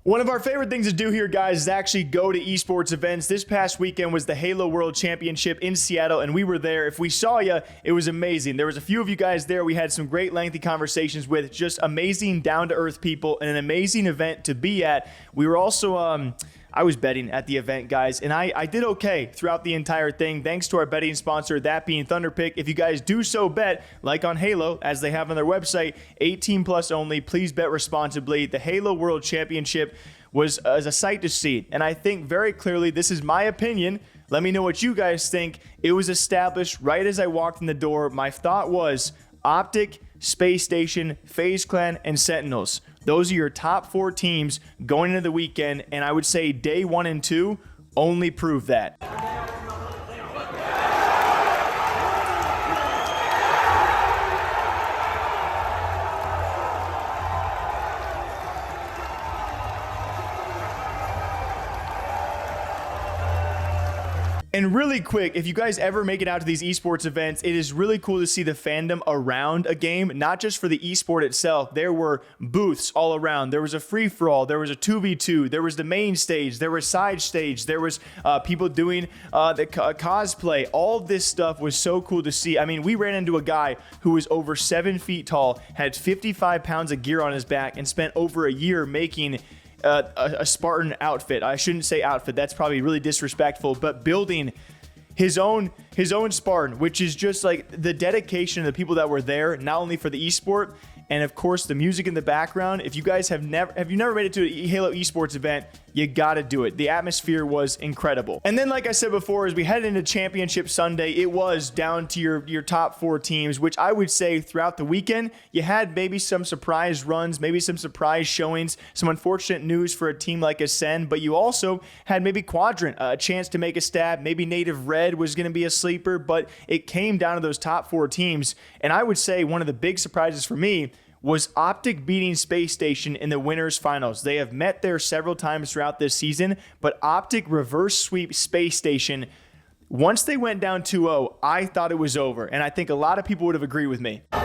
One of our favorite things to do here, guys, is actually go to esports events. This past weekend was the Halo World Championship in Seattle, and we were there. If we saw you, it was amazing. There was a few of you guys there. We had some great lengthy conversations with just amazing, down-to-earth people and an amazing event to be at. We were also... I was betting at the event, guys, and I did okay throughout the entire thing, thanks to our betting sponsor, that being Thunderpick. If you guys do so bet, like on Halo, as they have on their website, 18 plus only, please bet responsibly. The Halo World Championship was a sight to see, and I think very clearly, this is my opinion, let me know what you guys think. It was established right as I walked in the door. My thought was OPTIC, Space Station, Faze Clan, and Sentinels. Those are your top 4 teams going into the weekend, and I would say day 1 and 2 only prove that. And really quick, if you guys ever make it out to these esports events, it is really cool to see the fandom around a game, not just for the esport itself. There were booths all around. There was a free-for-all. There was a 2v2. There was the main stage. There was side stage. There was people doing the cosplay. All this stuff was so cool to see. I mean, we ran into a guy who was over 7 feet tall, had 55 pounds of gear on his back, and spent over a year making a Spartan outfit. I shouldn't say outfit, that's probably really disrespectful, but building his own Spartan, which is just like the dedication of the people that were there, not only for the esport, and of course the music in the background. If you guys have you never made it to a Halo esports event, you gotta do it. The atmosphere was incredible. And then, like I said before, as we headed into Championship Sunday, it was down to your top 4 teams, which I would say throughout the weekend, you had maybe some surprise runs, maybe some surprise showings, some unfortunate news for a team like Ascend, but you also had maybe Quadrant, a chance to make a stab. Maybe Native Red was gonna be a sleeper, but it came down to those top 4 teams. And I would say one of the big surprises for me was OPTIC beating Space Station in the winners finals. They have met there several times throughout this season, but OPTIC reverse sweep Space Station. Once they went down 2-0, I thought it was over, and I think a lot of people would have agreed with me. A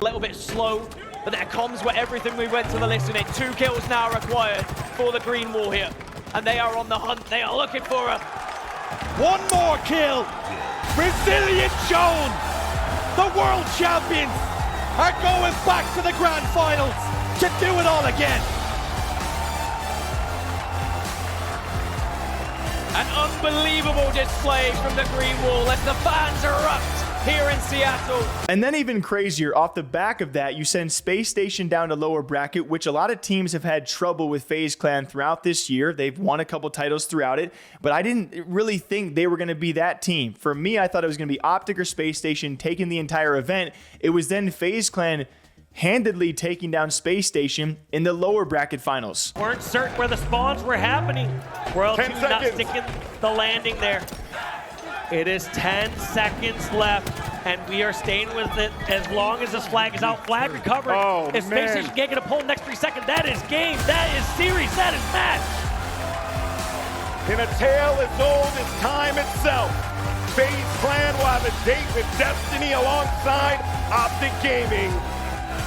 little bit slow, but there comes where everything we went to the list in it. 2 kills now required for the green wall here. And they are on the hunt. They are looking for one more kill. Brazilian shown. The world champions are going back to the grand finals to do it all again. An unbelievable display from the green wall as the fans erupt here in Seattle. And then even crazier, off the back of that, you send Space Station down to lower bracket, which a lot of teams have had trouble with Faze Clan throughout this year. They've won a couple titles throughout it, but I didn't really think they were going to be that team. For me, I thought it was going to be OPTIC or Space Station taking the entire event. It was then Faze Clan handedly taking down Space Station in the lower bracket finals. Weren't certain where the spawns were happening. World 2 not sticking the landing there. It is 10 seconds left, and we are staying with it as long as this flag is out. Flag recovered. Oh, if Space Station can't get a pull next 3 seconds, that is game, that is series, that is match. In a tale as old as time itself, Faze Clan will have a date with Destiny alongside OPTIC Gaming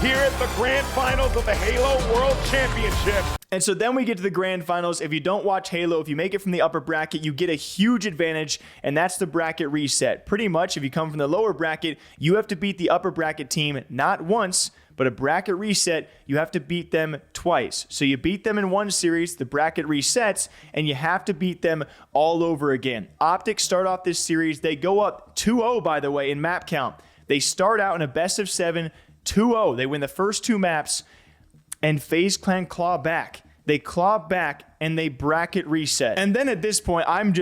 here at the grand finals of the Halo World Championship. And so then we get to the grand finals. If you don't watch Halo, if you make it from the upper bracket, you get a huge advantage, and that's the bracket reset. Pretty much, if you come from the lower bracket, you have to beat the upper bracket team not once, but a bracket reset, you have to beat them twice. So you beat them in one series, the bracket resets, and you have to beat them all over again. OPTIC start off this series. They go up 2-0, by the way, in map count. They start out in a best of 7, 2-0. They win the first 2 maps, and Faze Clan claw back. They claw back and they bracket reset. And then at this point, I'm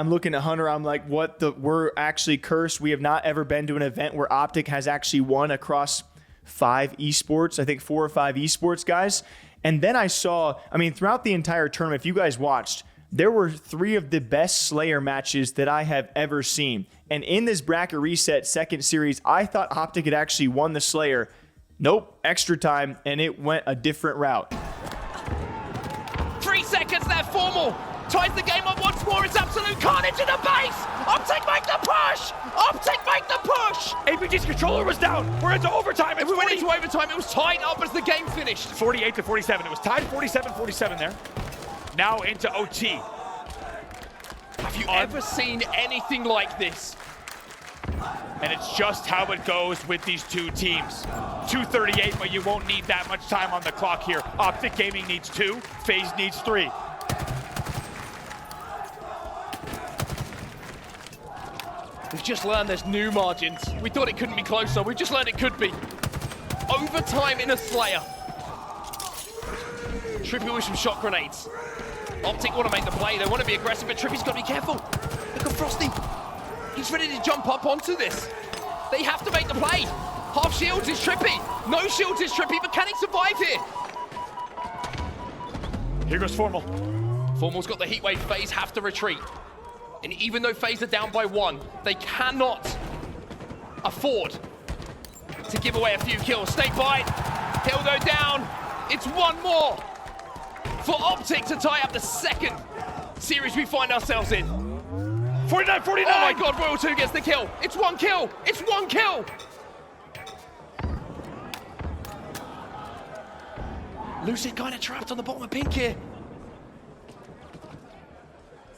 looking at Hunter. I'm like, we're actually cursed. We have not ever been to an event where OPTIC has actually won across 5 esports. I think 4 or 5 esports guys. And then I saw, throughout the entire tournament, if you guys watched, there were 3 of the best Slayer matches that I have ever seen. And in this bracket reset second series, I thought OPTIC had actually won the Slayer. Nope, extra time, and it went a different route. 3 seconds there, Formal ties the game up once more. It's absolute carnage in the base. OPTIC make the push. IPG's controller was down. We're into overtime. If we went into overtime, it was tied up as the game finished. 48 to 47. It was tied 47-47 there. Now into OT. Have you ever seen anything like this? And it's just how it goes with these two teams. 2:38, but you won't need that much time on the clock here. OPTIC Gaming needs 2, Faze needs 3. We've just learned there's new margins. We thought it couldn't be closer. We've just learned it could be. Overtime in a Slayer. Trippy with some shot grenades. OPTIC want to make the play. They want to be aggressive, but Trippy's got to be careful. Look at Frosty. He's ready to jump up onto this. They have to make the play. Half shields is Trippy. No shields is Trippy, but can he survive here? Here goes Formal. Formal's got the heat wave. Faze have to retreat. And even though Faze are down by 1, they cannot afford to give away a few kills. Snake bite. He'll go down. It's 1 more for OPTIC to tie up the second series we find ourselves in. 49-49! Oh my god, Royal 2 gets the kill. It's 1 kill. It's 1 kill. Lucid kind of trapped on the bottom of pink here.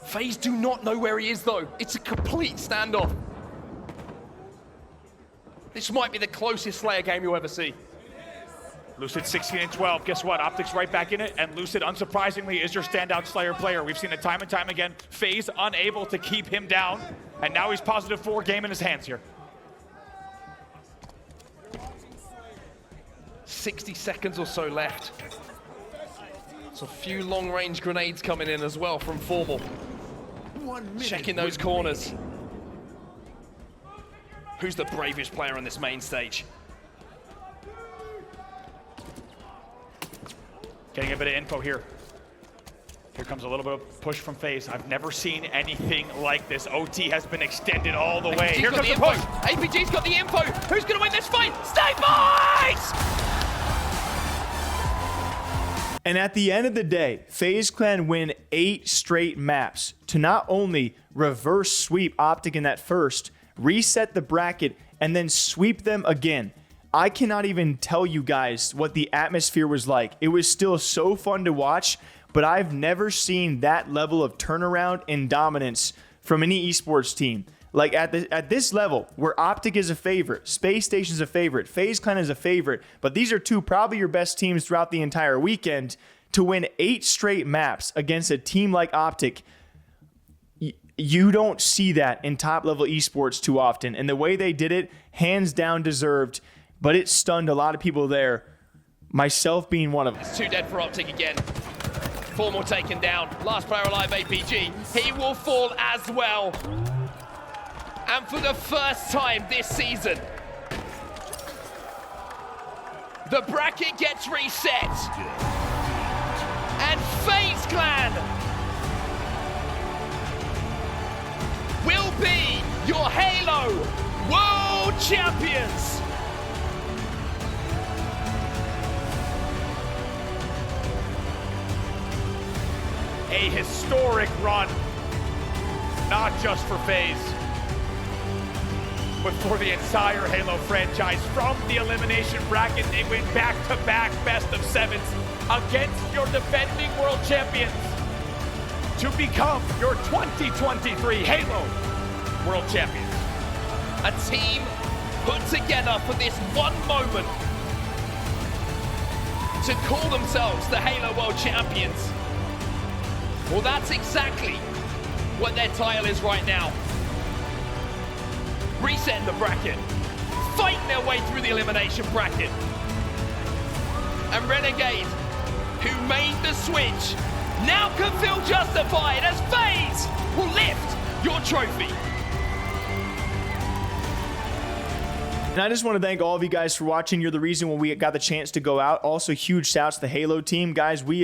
Faze do not know where he is though. It's a complete standoff. This might be the closest Slayer game you'll ever see. Lucid 16-12. Guess what? OPTIC's right back in it, and Lucid, unsurprisingly, is your standout Slayer player. We've seen it time and time again. Faze unable to keep him down, and now he's +4 game in his hands here. 60 seconds or so left. So a few long-range grenades coming in as well from Formal. Checking those corners. Who's the bravest player on this main stage? Getting a bit of info here. Here comes a little bit of push from Faze. I've never seen anything like this. OT has been extended all the way. Here comes the push. APG's got the info. Who's going to win this fight? Stay boys! And at the end of the day, FaZe Clan win 8 straight maps to not only reverse sweep OPTIC in that first, reset the bracket, and then sweep them again. I cannot even tell you guys what the atmosphere was like. It was still so fun to watch, but I've never seen that level of turnaround and dominance from any esports team. Like at this level, where OPTIC is a favorite, Space Station is a favorite, FaZe Clan is a favorite, but these are 2 probably your best teams throughout the entire weekend. To win 8 straight maps against a team like OPTIC, you don't see that in top-level esports too often. And the way they did it, hands down deserved, but it stunned a lot of people there, myself being one of them. It's 2 dead for OPTIC again. Formal taken down. Last player alive, APG. He will fall as well. And for the first time this season, the bracket gets reset. And FaZe Clan will be your Halo World Champions. A historic run, not just for Faze, but for the entire Halo franchise. From the elimination bracket, they win back-to-back best-of-7s against your defending world champions to become your 2023 Halo World Champions. A team put together for this one moment to call themselves the Halo World Champions. Well, that's exactly what their title is right now. Resetting the bracket, fighting their way through the elimination bracket. And Renegade, who made the switch, now can feel justified as FaZe will lift your trophy. And I just want to thank all of you guys for watching. You're the reason when we got the chance to go out. Also, huge shouts to the Halo team. Guys, we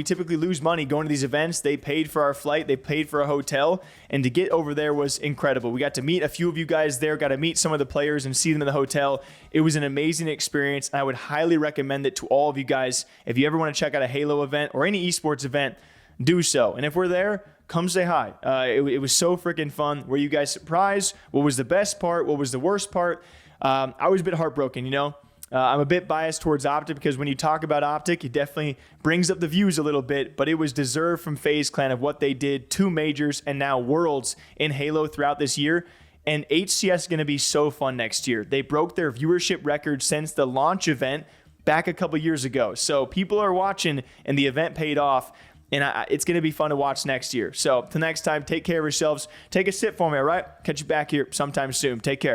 typically lose money going to these events. They paid for our flight. They paid for a hotel. And to get over there was incredible. We got to meet a few of you guys there, got to meet some of the players and see them in the hotel. It was an amazing experience. I would highly recommend it to all of you guys. If you ever want to check out a Halo event or any esports event, do so. And if we're there, come say hi. It was so freaking fun. Were you guys surprised? What was the best part? What was the worst part? I was a bit heartbroken, you know? I'm a bit biased towards OPTIC because when you talk about OPTIC, it definitely brings up the views a little bit, but it was deserved from FaZe Clan of what they did, 2 majors and now Worlds in Halo throughout this year. And HCS is going to be so fun next year. They broke their viewership record since the launch event back a couple years ago. So people are watching and the event paid off. And it's going to be fun to watch next year. So till next time, take care of yourselves. Take a sip for me, all right? Catch you back here sometime soon. Take care.